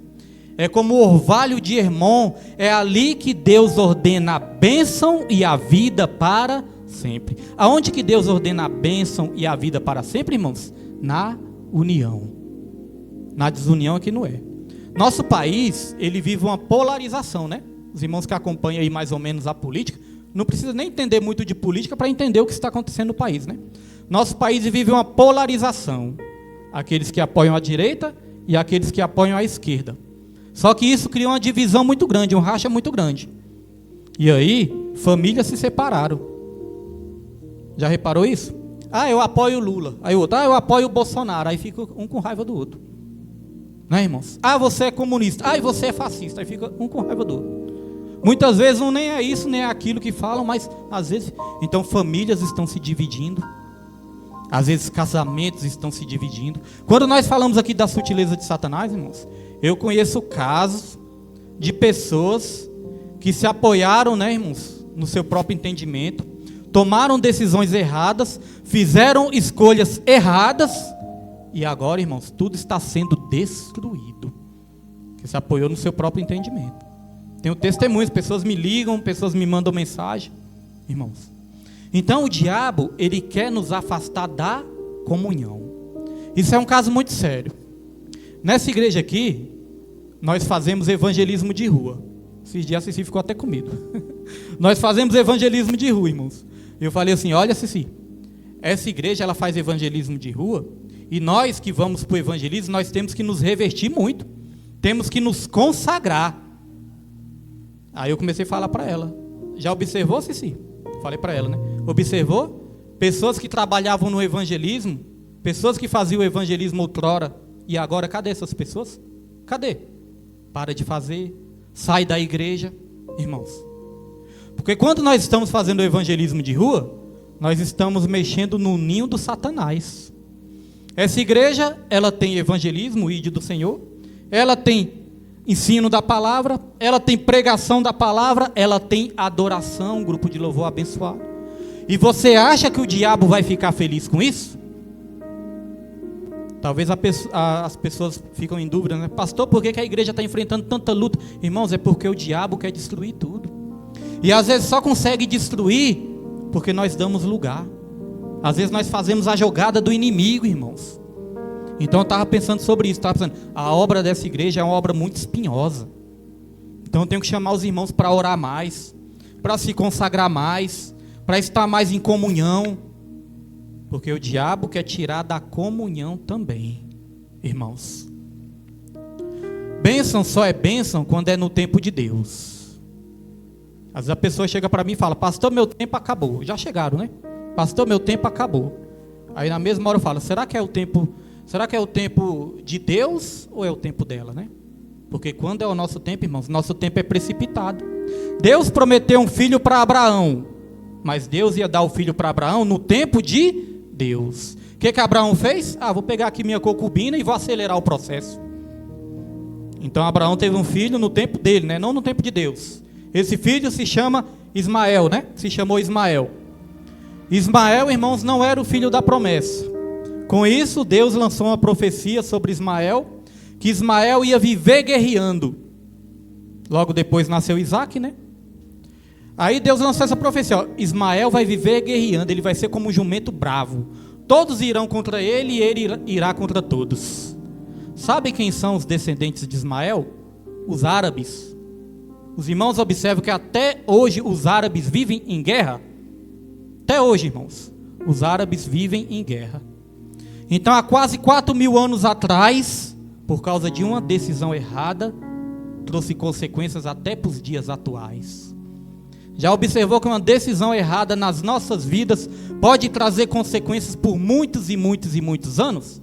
É como o orvalho de Hermon. É ali que Deus ordena a bênção e a vida para sempre. Aonde que Deus ordena a bênção e a vida para sempre, irmãos? Na união. Na desunião aqui não é. Nosso país, ele vive uma polarização, né? Os irmãos que acompanham aí mais ou menos a política, não precisa nem entender muito de política para entender o que está acontecendo no país, né? Nosso país vive uma polarização. Aqueles que apoiam a direita e aqueles que apoiam a esquerda. Só que isso cria uma divisão muito grande, um racha muito grande. E aí, famílias se separaram. Já reparou isso? Ah, eu apoio o Lula. Aí o outro, eu apoio o Bolsonaro. Aí fica um com raiva do outro. Né, irmãos? Ah, você é comunista. Ah, e você é fascista. Aí fica um com raiva do outro. Muitas vezes não nem é isso, nem é aquilo que falam, mas às vezes... Então famílias estão se dividindo. Às vezes casamentos estão se dividindo. Quando nós falamos aqui da sutileza de Satanás, irmãos, eu conheço casos de pessoas que se apoiaram, né, irmãos, no seu próprio entendimento, tomaram decisões erradas, fizeram escolhas erradas, e agora, irmãos, tudo está sendo destruído, que se apoiou no seu próprio entendimento. Tenho testemunhos, pessoas me ligam, pessoas me mandam mensagem, irmãos. Então o diabo, ele quer nos afastar da comunhão. Isso é um caso muito sério. Nessa igreja aqui, nós fazemos evangelismo de rua. Esses dias a Cici ficou até com medo. Nós fazemos evangelismo de rua, irmãos. Eu falei assim, olha Cici, essa igreja ela faz evangelismo de rua, e nós que vamos para o evangelismo, nós temos que nos revestir muito. Temos que nos consagrar. Aí eu comecei a falar para ela. Já observou, Cici? Falei para ela, né? Observou? Pessoas que trabalhavam no evangelismo, pessoas que faziam o evangelismo outrora, e agora cadê essas pessoas? Cadê? Para de fazer, sai da igreja, irmãos. Porque quando nós estamos fazendo o evangelismo de rua, nós estamos mexendo no ninho do Satanás. Essa igreja, ela tem evangelismo, o ídolo do Senhor, ela tem ensino da palavra, ela tem pregação da palavra, ela tem adoração, um grupo de louvor abençoado. E você acha que o diabo vai ficar feliz com isso? Talvez as pessoas ficam em dúvida, né? Pastor, por que a igreja está enfrentando tanta luta? Irmãos, é porque o diabo quer destruir tudo. E às vezes só consegue destruir porque nós damos lugar. Às vezes nós fazemos a jogada do inimigo, irmãos. Então eu estava pensando sobre isso, a obra dessa igreja é uma obra muito espinhosa. Então eu tenho que chamar os irmãos para orar mais, para se consagrar mais, para estar mais em comunhão, porque o diabo quer tirar da comunhão também, irmãos. Bênção só é bênção quando é no tempo de Deus. Às vezes a pessoa chega para mim e fala, pastor, meu tempo acabou. Já chegaram, né? Pastor, meu tempo acabou. Aí na mesma hora eu falo, será que é o tempo de Deus ou é o tempo dela, né? Porque quando é o nosso tempo, irmãos, nosso tempo é precipitado. Deus prometeu um filho para Abraão, mas Deus ia dar o filho para Abraão no tempo de Deus. O que Abraão fez? Vou pegar aqui minha concubina e vou acelerar o processo. Então Abraão teve um filho no tempo dele, né? Não no tempo de Deus. Esse filho se chama Ismael, né? Se chamou Ismael. Ismael, irmãos, não era o filho da promessa. Com isso, Deus lançou uma profecia sobre Ismael, que Ismael ia viver guerreando. Logo depois nasceu Isaac, né? Aí Deus lançou essa profecia, Ismael vai viver guerreando, ele vai ser como um jumento bravo. Todos irão contra ele e ele irá contra todos. Sabe quem são os descendentes de Ismael? Os árabes. Os irmãos observam que até hoje os árabes vivem em guerra. Até hoje, irmãos, os árabes vivem em guerra. Então, há quase 4.000 anos atrás, por causa de uma decisão errada, trouxe consequências até para os dias atuais. Já observou que uma decisão errada nas nossas vidas pode trazer consequências por muitos e muitos e muitos anos?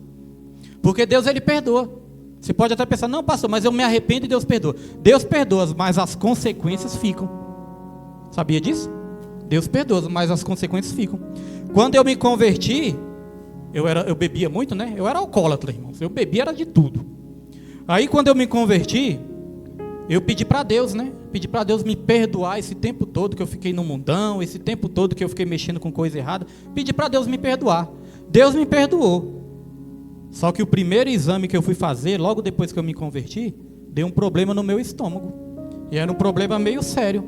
Porque Deus, ele perdoa. Você pode até pensar, não, pastor, mas eu me arrependo e Deus perdoa. Deus perdoa, mas as consequências ficam. Sabia disso? Deus perdoa, mas as consequências ficam. Quando eu me converti, eu bebia muito, né? Eu era alcoólatra, irmãos. Eu bebia era de tudo. Aí quando eu me converti, eu pedi para Deus, né? Pedi para Deus me perdoar esse tempo todo que eu fiquei no mundão, esse tempo todo que eu fiquei mexendo com coisa errada. Pedi para Deus me perdoar. Deus me perdoou. Só que o primeiro exame que eu fui fazer, logo depois que eu me converti, deu um problema no meu estômago. E era um problema meio sério.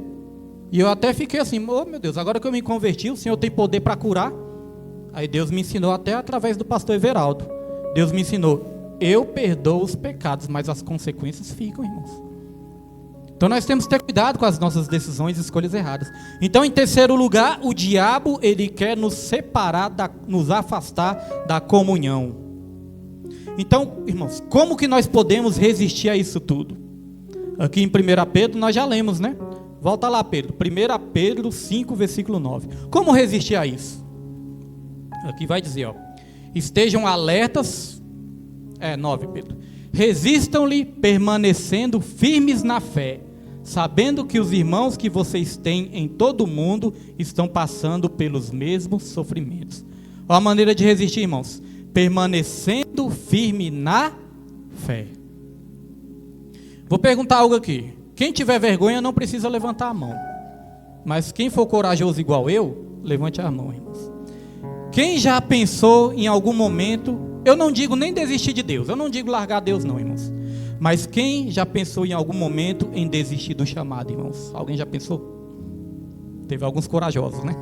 E eu até fiquei assim, oh meu Deus, agora que eu me converti, o Senhor tem poder para curar. Aí Deus me ensinou até através do pastor Everaldo. Deus me ensinou, eu perdoo os pecados, mas as consequências ficam, irmãos. Então nós temos que ter cuidado com as nossas decisões e escolhas erradas. Então, em terceiro lugar, o diabo, ele quer nos separar, nos afastar da comunhão. Então, irmãos, como que nós podemos resistir a isso tudo? Aqui em 1 Pedro nós já lemos, né? Volta lá, Pedro. 1 Pedro 5, versículo 9. Como resistir a isso? Aqui vai dizer, ó. Estejam alertas. 9, Pedro. Resistam-lhe, permanecendo firmes na fé, sabendo que os irmãos que vocês têm em todo o mundo estão passando pelos mesmos sofrimentos. Olha a maneira de resistir, irmãos. Permanecendo firme na fé. Vou perguntar algo aqui. Quem tiver vergonha não precisa levantar a mão. Mas quem for corajoso igual eu, levante a mão, irmãos. Quem já pensou em algum momento, eu não digo nem desistir de Deus, eu não digo largar Deus não, irmãos. Mas quem já pensou em algum momento em desistir do chamado, irmãos? Alguém já pensou? Teve alguns corajosos, né?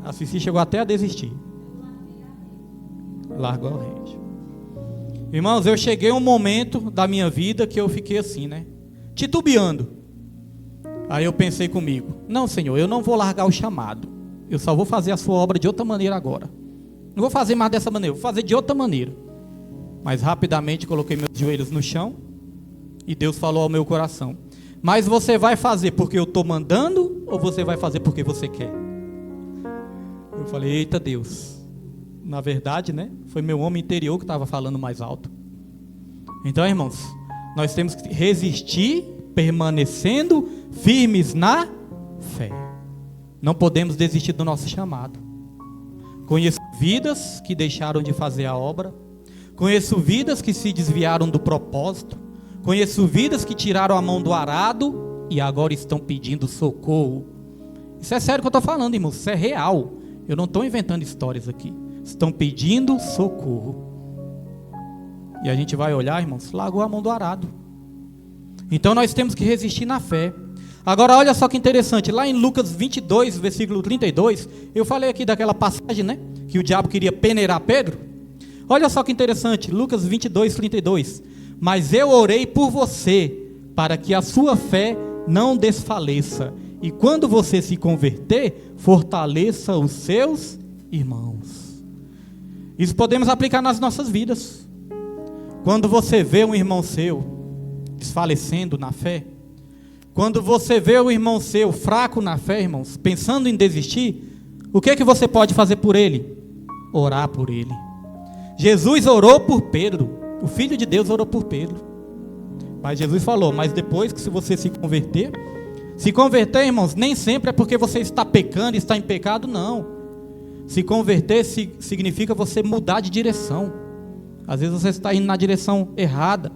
A Cici chegou até a desistir. Largou o rede. Irmãos, eu cheguei a um momento da minha vida que eu fiquei assim, né? Titubeando. Aí eu pensei comigo, não, Senhor, eu não vou largar o chamado. Eu só vou fazer a sua obra de outra maneira agora. Não vou fazer mais dessa maneira, vou fazer de outra maneira. Mas rapidamente coloquei meus joelhos no chão e Deus falou ao meu coração: mas você vai fazer porque eu estou mandando ou você vai fazer porque você quer? Eu falei, eita Deus. Na verdade, né, foi meu homem interior que estava falando mais alto. Então, irmãos, nós temos que resistir, permanecendo firmes na fé. Não podemos desistir do nosso chamado. Conheço vidas que deixaram de fazer a obra. Conheço vidas que se desviaram do propósito. Conheço vidas que tiraram a mão do arado e agora estão pedindo socorro. Isso é sério que eu estou falando, irmãos. Isso é real. Eu não estou inventando histórias aqui. Estão pedindo socorro. E a gente vai olhar, irmãos, largou a mão do arado. Então nós temos que resistir na fé. Agora olha só que interessante, lá em Lucas 22, versículo 32, eu falei aqui daquela passagem, né, que o diabo queria peneirar Pedro. Olha só que interessante, Lucas 22, 32. Mas eu orei por você, para que a sua fé não desfaleça, e quando você se converter, fortaleça os seus irmãos. Isso podemos aplicar nas nossas vidas. Quando você vê um irmão seu desfalecendo na fé, quando você vê um irmão seu fraco na fé, irmãos, pensando em desistir, o que é que você pode fazer por ele? Orar por ele. Jesus orou por Pedro, o Filho de Deus orou por Pedro. Mas Jesus falou, mas depois que se você se converter, irmãos, nem sempre é porque você está pecando, está em pecado, não. Se converter significa você mudar de direção. Às vezes você está indo na direção errada.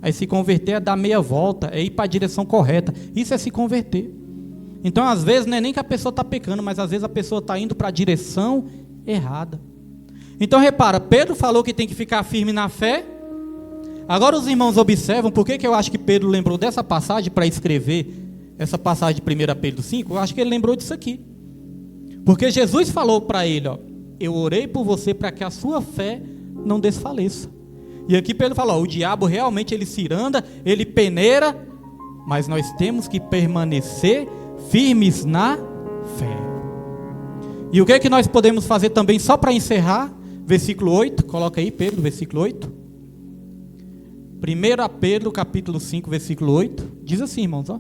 Aí se converter é dar meia volta, é ir para a direção correta. Isso é se converter. Então às vezes não é nem que a pessoa está pecando, mas às vezes a pessoa está indo para a direção errada. Então repara, Pedro falou que tem que ficar firme na fé. Agora os irmãos observam, por que eu acho que Pedro lembrou dessa passagem para escrever essa passagem de 1 Pedro 5? Eu acho que ele lembrou disso aqui. Porque Jesus falou para ele, ó, eu orei por você para que a sua fé não desfaleça. E aqui Pedro falou, ó, o diabo realmente ele ciranda, ele peneira, mas nós temos que permanecer firmes na fé. E o que é que nós podemos fazer também, só para encerrar, versículo 8, coloca aí Pedro, versículo 8. 1 Pedro capítulo 5, versículo 8, diz assim, irmãos, ó,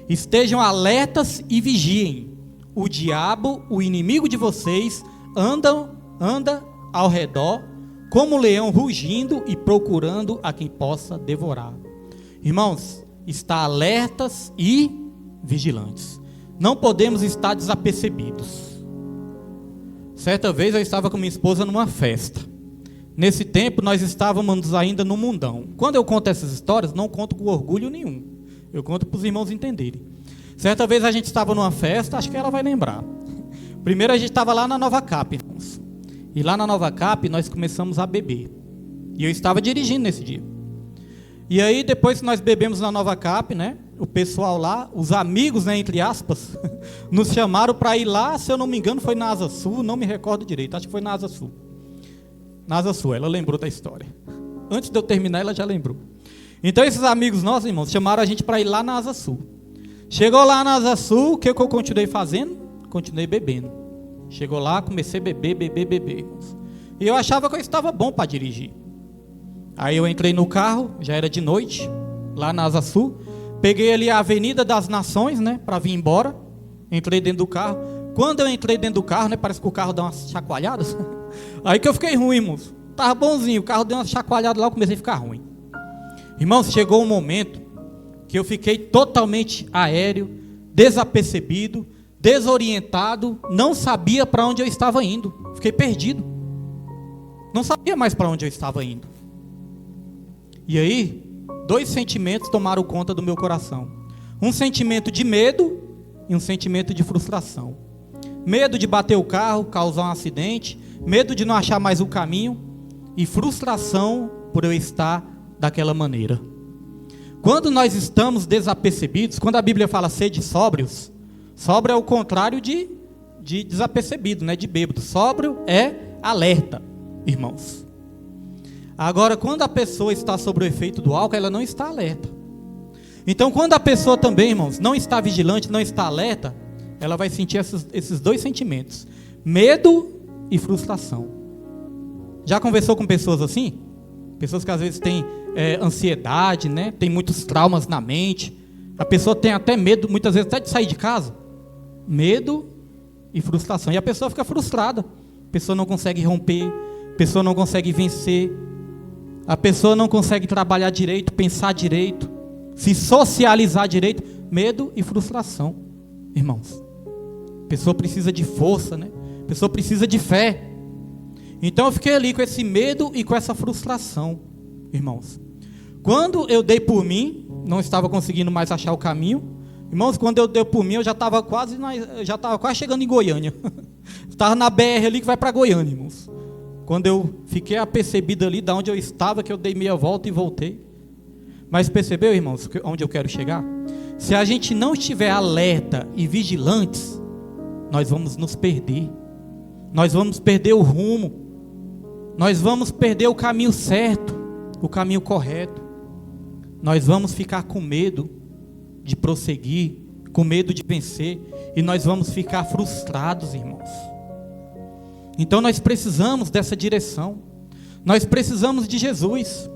estejam alertas e vigiem. O diabo, o inimigo de vocês, anda ao redor, como um leão rugindo e procurando a quem possa devorar. Irmãos, está alertas e vigilantes. Não podemos estar desapercebidos. Certa vez eu estava com minha esposa numa festa. Nesse tempo nós estávamos ainda no mundão. Quando eu conto essas histórias, não conto com orgulho nenhum. Eu conto para os irmãos entenderem. Certa vez a gente estava numa festa, acho que ela vai lembrar. Primeiro a gente estava lá na Nova Cap, irmãos. E lá na Nova Cap nós começamos a beber. E eu estava dirigindo nesse dia. E aí depois que nós bebemos na Nova Cap, né? O pessoal lá, os amigos, né, entre aspas, nos chamaram para ir lá, se eu não me engano foi na Asa Sul, não me recordo direito, acho que foi na Asa Sul. Na Asa Sul, ela lembrou da história. Antes de eu terminar, ela já lembrou. Então esses amigos nossos, irmãos, chamaram a gente para ir lá na Asa Sul. Chegou lá na Asa Sul, o que eu continuei fazendo? Continuei bebendo. Chegou lá, comecei a beber, irmãos. E eu achava que eu estava bom para dirigir. Aí eu entrei no carro, já era de noite, lá na Asa Sul. Peguei ali a Avenida das Nações, né, para vir embora. Entrei dentro do carro. Quando eu entrei dentro do carro, né, parece que o carro deu umas chacoalhadas. Aí que eu fiquei ruim, irmãos. Tava bonzinho, o carro deu uma chacoalhada lá, eu comecei a ficar ruim. Irmãos, chegou um momento que eu fiquei totalmente aéreo, desapercebido, desorientado, não sabia para onde eu estava indo. Fiquei perdido. Não sabia mais para onde eu estava indo. E aí, 2 sentimentos tomaram conta do meu coração. Um sentimento de medo e um sentimento de frustração. Medo de bater o carro, causar um acidente, medo de não achar mais o caminho e frustração por eu estar daquela maneira. Quando nós estamos desapercebidos, quando a Bíblia fala sede sóbrios, sóbrio é o contrário de desapercebido, né, de bêbado. Sóbrio é alerta, irmãos. Agora, quando a pessoa está sob o efeito do álcool, ela não está alerta. Então, quando a pessoa também, irmãos, não está vigilante, não está alerta, ela vai sentir esses 2 sentimentos: medo e frustração. Já conversou com pessoas assim? Pessoas que às vezes têm ansiedade, né? Tem muitos traumas na mente. A pessoa tem até medo, muitas vezes até de sair de casa. Medo e frustração. E a pessoa fica frustrada. A pessoa não consegue romper. A pessoa não consegue vencer. A pessoa não consegue trabalhar direito, pensar direito, se socializar direito. Medo e frustração, irmãos. A pessoa precisa de força, né? A pessoa precisa de fé. Então eu fiquei ali com esse medo e com essa frustração, irmãos. Quando eu dei por mim, não estava conseguindo mais achar o caminho. Irmãos, quando eu dei por mim, eu já estava quase chegando em Goiânia. Estava na BR ali que vai para Goiânia, irmãos. Quando eu fiquei apercebido ali de onde eu estava, que eu dei meia volta e voltei. Mas percebeu, irmãos, onde eu quero chegar? Se a gente não estiver alerta e vigilantes, nós vamos nos perder. Nós vamos perder o rumo. Nós vamos perder o caminho certo, o caminho correto. Nós vamos ficar com medo de prosseguir, com medo de vencer, e nós vamos ficar frustrados, irmãos. Então nós precisamos dessa direção. Nós precisamos de Jesus.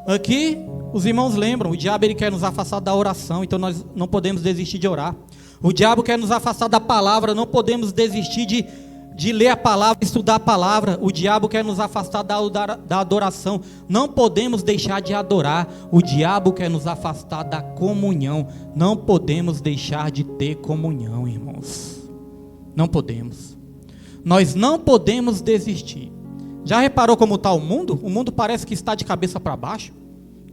Aqui os irmãos lembram, o diabo ele quer nos afastar da oração, então nós não podemos desistir de orar. O diabo quer nos afastar da palavra, não podemos desistir de ler a palavra, estudar a palavra. O diabo quer nos afastar da adoração, não podemos deixar de adorar. O diabo quer nos afastar da comunhão, não podemos deixar de ter comunhão, irmãos. Não podemos. Nós não podemos desistir. Já reparou como está o mundo? O mundo parece que está de cabeça para baixo.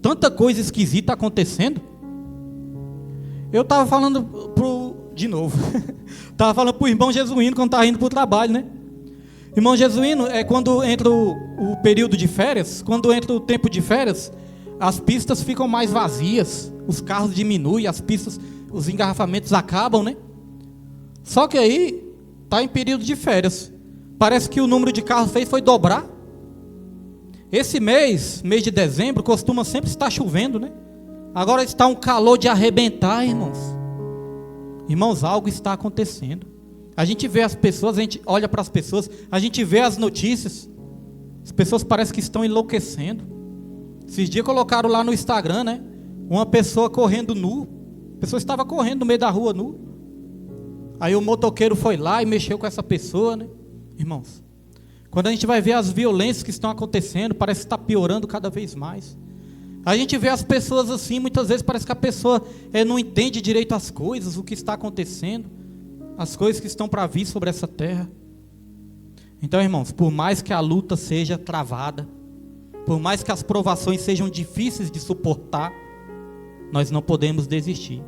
Tanta coisa esquisita acontecendo. Eu estava falando de novo. Estava falando para o irmão Jesuíno quando estava indo para o trabalho, né? Irmão Jesuíno, quando entra o período de férias, quando entra o tempo de férias, as pistas ficam mais vazias, os carros diminuem, as pistas, os engarrafamentos acabam, né? Só que aí está em período de férias. Parece que o número de carros foi dobrar. Esse mês de dezembro, costuma sempre estar chovendo, né? Agora está um calor de arrebentar, irmãos. Irmãos, algo está acontecendo. A gente vê as pessoas, a gente olha para as pessoas, a gente vê as notícias. As pessoas parecem que estão enlouquecendo. Esses dias colocaram lá no Instagram, né? Uma pessoa correndo nu. A pessoa estava correndo no meio da rua nu. Aí o motoqueiro foi lá e mexeu com essa pessoa, né? Irmãos, quando a gente vai ver as violências que estão acontecendo, parece que está piorando cada vez mais. A gente vê as pessoas assim, muitas vezes parece que a pessoa não entende direito as coisas, o que está acontecendo, as coisas que estão para vir sobre essa terra. Então, irmãos, por mais que a luta seja travada, por mais que as provações sejam difíceis de suportar, nós não podemos desistir.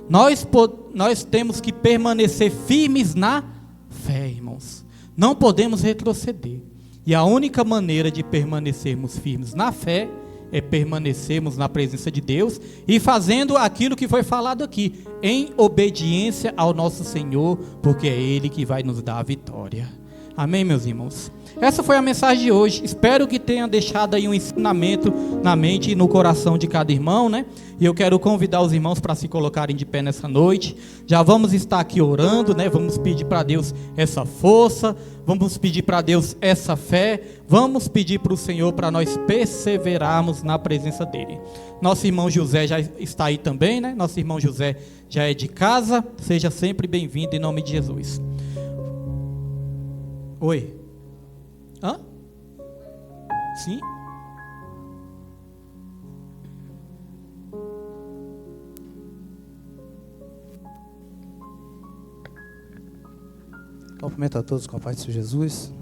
Nós temos que permanecer firmes na fé, irmãos. Não podemos retroceder. E a única maneira de permanecermos firmes na fé é permanecermos na presença de Deus e fazendo aquilo que foi falado aqui, em obediência ao nosso Senhor, porque é Ele que vai nos dar a vitória. Amém, meus irmãos? Essa foi a mensagem de hoje. Espero que tenha deixado aí um ensinamento na mente e no coração de cada irmão, né? E eu quero convidar os irmãos para se colocarem de pé nessa noite. Já vamos estar aqui orando, né? Vamos pedir para Deus essa força, vamos pedir para Deus essa fé, vamos pedir para o Senhor para nós perseverarmos na presença dEle. Nosso irmão José já está aí também, né? Nosso irmão José já é de casa. Seja sempre bem-vindo em nome de Jesus. Oi. Hã? Sim? Cumprimento a todos com a paz de Jesus.